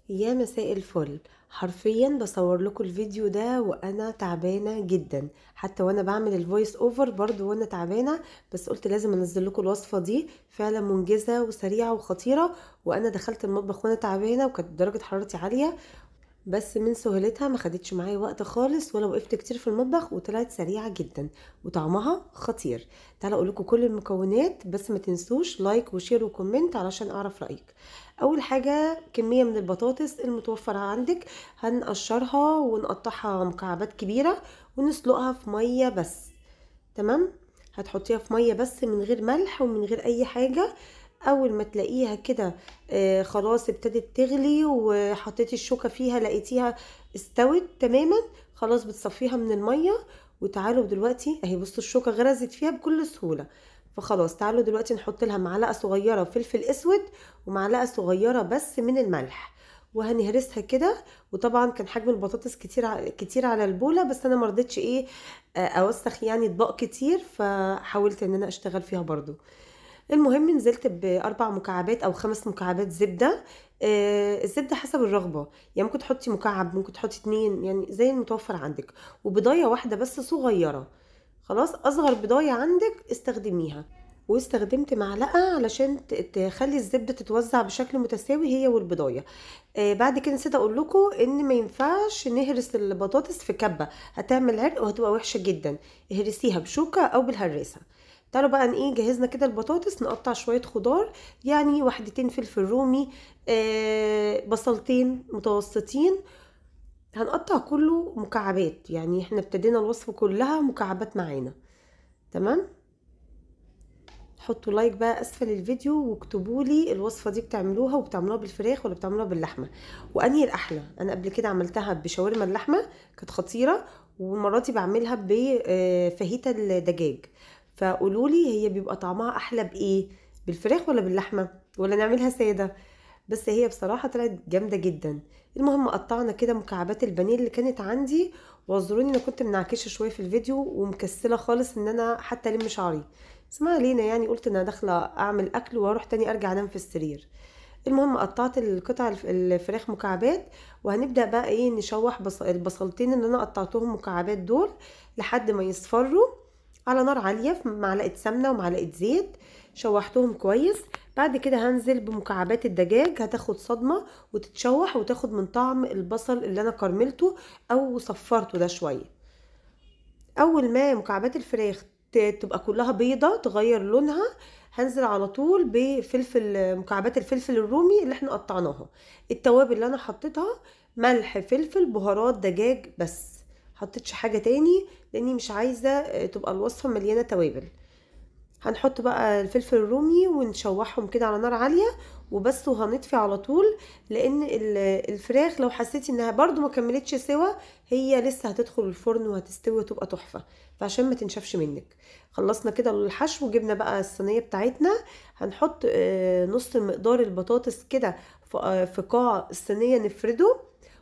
يا مساء الفل. حرفيا بصور لكم الفيديو ده وانا تعبانه جدا، حتى وانا بعمل الفويس اوفر برضو وانا تعبانه، بس قلت لازم انزل لكم الوصفه دي، فعلا منجزه وسريعه وخطيره. وانا دخلت المطبخ وانا تعبانه وكانت درجه حرارتي عاليه، بس من سهولتها ما خدتش معايا وقت خالص ولا وقفت كتير في المطبخ، وطلعت سريعه جدا وطعمها خطير. تعالوا اقول لكم كل المكونات، بس ما تنسوش لايك وشير وكومنت علشان اعرف رايك. اول حاجه كميه من البطاطس المتوفره عندك، هنقشرها ونقطعها مكعبات كبيره ونسلقها في ميه بس. تمام، هتحطيها في ميه بس من غير ملح ومن غير اي حاجه. اول ما تلاقيها كده خلاص ابتدت تغلي وحطيتي الشوكة فيها لقيتيها استوت تماما، خلاص بتصفيها من المية. وتعالوا دلوقتي اهي بصوا الشوكة غرزت فيها بكل سهولة، فخلاص تعالوا دلوقتي نحط لها معلقة صغيرة فلفل اسود ومعلقة صغيرة بس من الملح، وهنهرسها كده. وطبعا كان حجم البطاطس كتير على البولة، بس انا مرضتش ايه اوسخ يعني اطباق كتير، فحاولت ان انا اشتغل فيها برضو. المهم نزلت باربع مكعبات او 5 مكعبات زبده. الزبده حسب الرغبه، يعني ممكن تحطي مكعب ممكن تحطي 2، يعني زي المتوفر عندك. وبضايه واحده بس صغيره، خلاص اصغر بضايه عندك استخدميها. واستخدمت معلقه علشان تخلي الزبده تتوزع بشكل متساوي هي والبضايه. بعد كده نسيت اقول لكم ان ما ينفعش نهرس البطاطس في كبه، هتعمل عرق وهتبقى وحشه جدا. اهرسيها بشوكه او بالهراسه. تعالوا بقى ايه، جهزنا كده البطاطس، نقطع شويه خضار، يعني وحدتين فلفل رومي، بصلتين متوسطين. هنقطع كله مكعبات، يعني احنا ابتدينا الوصفه كلها مكعبات معانا. تمام، حطوا لايك بقى اسفل الفيديو واكتبوا لي الوصفه دي بتعملوها وبتعملوها بالفراخ ولا بتعملوها باللحمه، وانهي الاحلى. انا قبل كده عملتها بشاورما اللحمه كانت خطيره، والمره دي بعملها بفاهيتا الدجاج. فقولوا لي هي بيبقى طعمها احلى بايه، بالفراخ ولا باللحمه، ولا نعملها ساده؟ بس هي بصراحه طلعت جامده جدا. المهم قطعنا كده مكعبات البانيه اللي كانت عندي. واعذروني انا كنت منعكشه شويه في الفيديو ومكسله خالص ان انا حتى الم شعري، بس ما علينا، يعني قلت ان انا داخله اعمل اكل واروح تاني ارجع انام في السرير. المهم قطعت القطع الفراخ مكعبات، وهنبدا بقى ايه نشوح البصلتين اللي انا قطعتهم مكعبات دول لحد ما يصفروا على نار عاليه في معلقه سمنه ومعلقه زيت. شوحتهم كويس. بعد كده هنزل بمكعبات الدجاج، هتاخد صدمه وتتشوح وتاخد من طعم البصل اللي انا كرملته او صفرته ده شويه. اول ما مكعبات الفراخ تبقى كلها بيضة تغير لونها، هنزل على طول بفلفل، مكعبات الفلفل الرومي اللي احنا قطعناها. التوابل اللي انا حطيتها ملح فلفل بهارات دجاج بس، حطيتش حاجة تاني لاني مش عايزة تبقى الوصفة مليانة توابل. هنحط بقى الفلفل الرومي ونشوحهم كده على نار عالية وبس، وهنطفي على طول. لان الفراخ لو حسيتي انها برضو ما كملتش سوا، هي لسه هتدخل الفرن وهتستوي وتبقى تحفة، فعشان ما تنشفش منك. خلصنا كده الحشو وجبنا بقى الصينية بتاعتنا. هنحط نص مقدار البطاطس كده في قاع الصينية نفرده.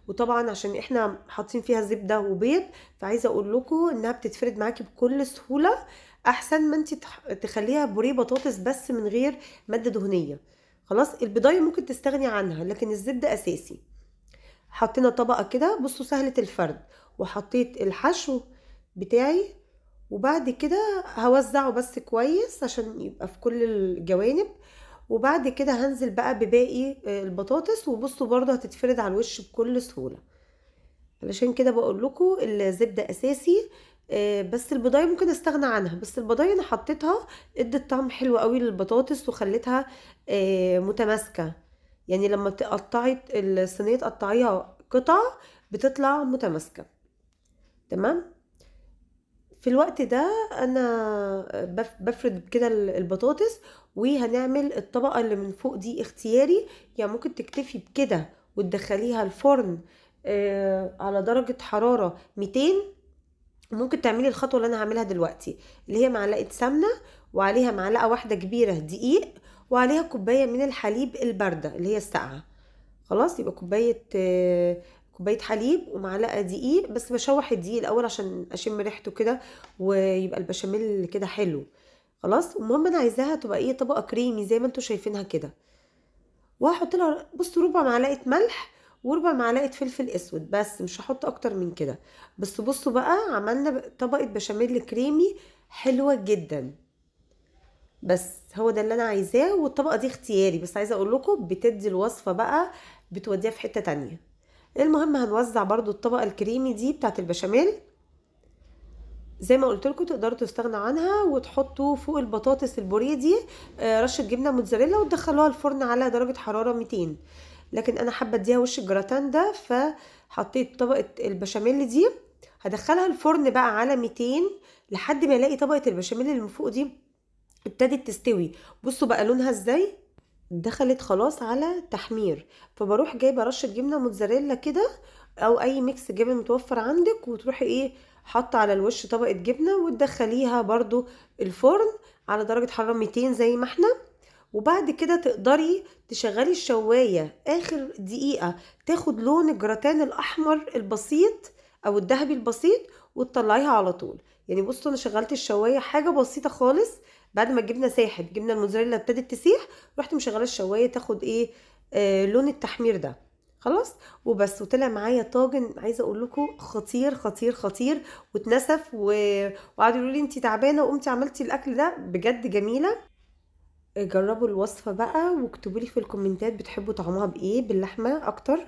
وطبعا عشان احنا حاطين فيها زبدة وبيض، فعايزة اقول لكم انها بتتفرد معاكي بكل سهولة، احسن ما انت تخليها بوريه بطاطس بس من غير ماده دهنيه. خلاص البضايه ممكن تستغني عنها، لكن الزبده اساسي. حطينا طبقه كده بصوا سهله الفرد، وحطيت الحشو بتاعي. وبعد كده هوزعه بس كويس عشان يبقى في كل الجوانب. وبعد كده هنزل بقى بباقي البطاطس، وبصوا برضه هتتفرد على الوش بكل سهوله. علشان كده بقول لكم الزبده اساسي. بس البضايه ممكن استغنى عنها، بس البضايه انا حطيتها ادت طعم حلو قوي للبطاطس وخلتها متماسكه. يعني لما تقطعي الصينيه تقطعيها قطع بتطلع متماسكه. تمام، في الوقت ده انا بفرد كده البطاطس. وهنعمل الطبقه اللي من فوق دي اختياري، يعني ممكن تكتفي بكده وتدخليها الفرن على درجه حراره 200، ممكن تعملي الخطوه اللي انا هعملها دلوقتي، اللي هي معلقه سمنه وعليها معلقه واحده كبيره دقيق وعليها كوبايه من الحليب البارده اللي هي الساقعه. خلاص، يبقى كوبايه حليب ومعلقه دقيق، بس بشوح الدقيق الاول عشان اشم ريحته كده ويبقى البشاميل كده حلو. خلاص، المهم انا عايزاها تبقى ايه، طبقه كريمي زي ما انتوا شايفينها كده. وهحط لها بصوا ربع معلقه ملح وربع معلقه فلفل اسود، بس مش هحط اكتر من كده. بس بصوا بقى، عملنا طبقه بشاميل كريمي حلوه جدا. بس هو ده اللي انا عايزاه، والطبقه دي اختياري، بس عايزه اقول لكم بتدي الوصفه بقى، بتوديها في حته تانية. المهم هنوزع برضو الطبقه الكريمي دي بتاعت البشاميل. زي ما قلت لكم تقدروا تستغنوا عنها وتحطوا فوق البطاطس البوريه دي رشه جبنه موتزاريلا وتدخلوها الفرن على درجه حراره 200. لكن انا حابه اديها وش الجراتان ده، فحطيت طبقه البشاميل دي، هدخلها الفرن بقى على 200 لحد ما الاقي طبقه البشاميل اللي من فوق دي ابتدت تستوي. بصوا بقى لونها ازاي، دخلت خلاص على تحمير. فبروح جايبه رشه جبنه موتزاريلا كده او اي ميكس جبن متوفر عندك، وتروحي ايه حاطه على الوش طبقه جبنه وتدخليها برضو الفرن على درجه حراره 200 زي ما احنا. وبعد كده تقدري تشغلي الشوايه اخر دقيقه تاخد لون الجراتان الاحمر البسيط او الذهبي البسيط وتطلعيها على طول. يعني بصوا انا شغلت الشوايه حاجه بسيطه خالص، بعد ما الجبنه ساحت، الجبنه الموتزاريلا ابتدت تسيح، رحت مشغله الشوايه تاخد ايه لون التحمير ده. خلاص وبس، وطلع معايا طاجن عايزه اقول لكم خطير خطير خطير، واتنسف وقعدوا يقولوا لي انت تعبانه وقمتي عملتي الاكل ده، بجد جميله. جربوا الوصفه بقى واكتبوا لي في الكومنتات بتحبوا طعمها بايه، باللحمه اكتر،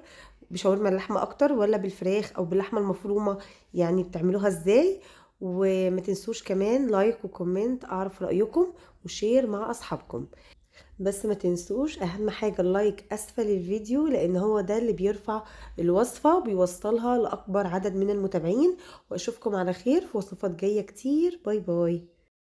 بشاورما اللحمه اكتر، ولا بالفراخ او باللحمه المفرومه، يعني بتعملوها ازاي. وما تنسوش كمان لايك وكومنت اعرف رايكم، وشير مع اصحابكم. بس ما تنسوش اهم حاجة اللايك اسفل الفيديو، لان هو ده اللي بيرفع الوصفة وبيوصلها لاكبر عدد من المتابعين. واشوفكم على خير في وصفات جاية كتير. باي باي.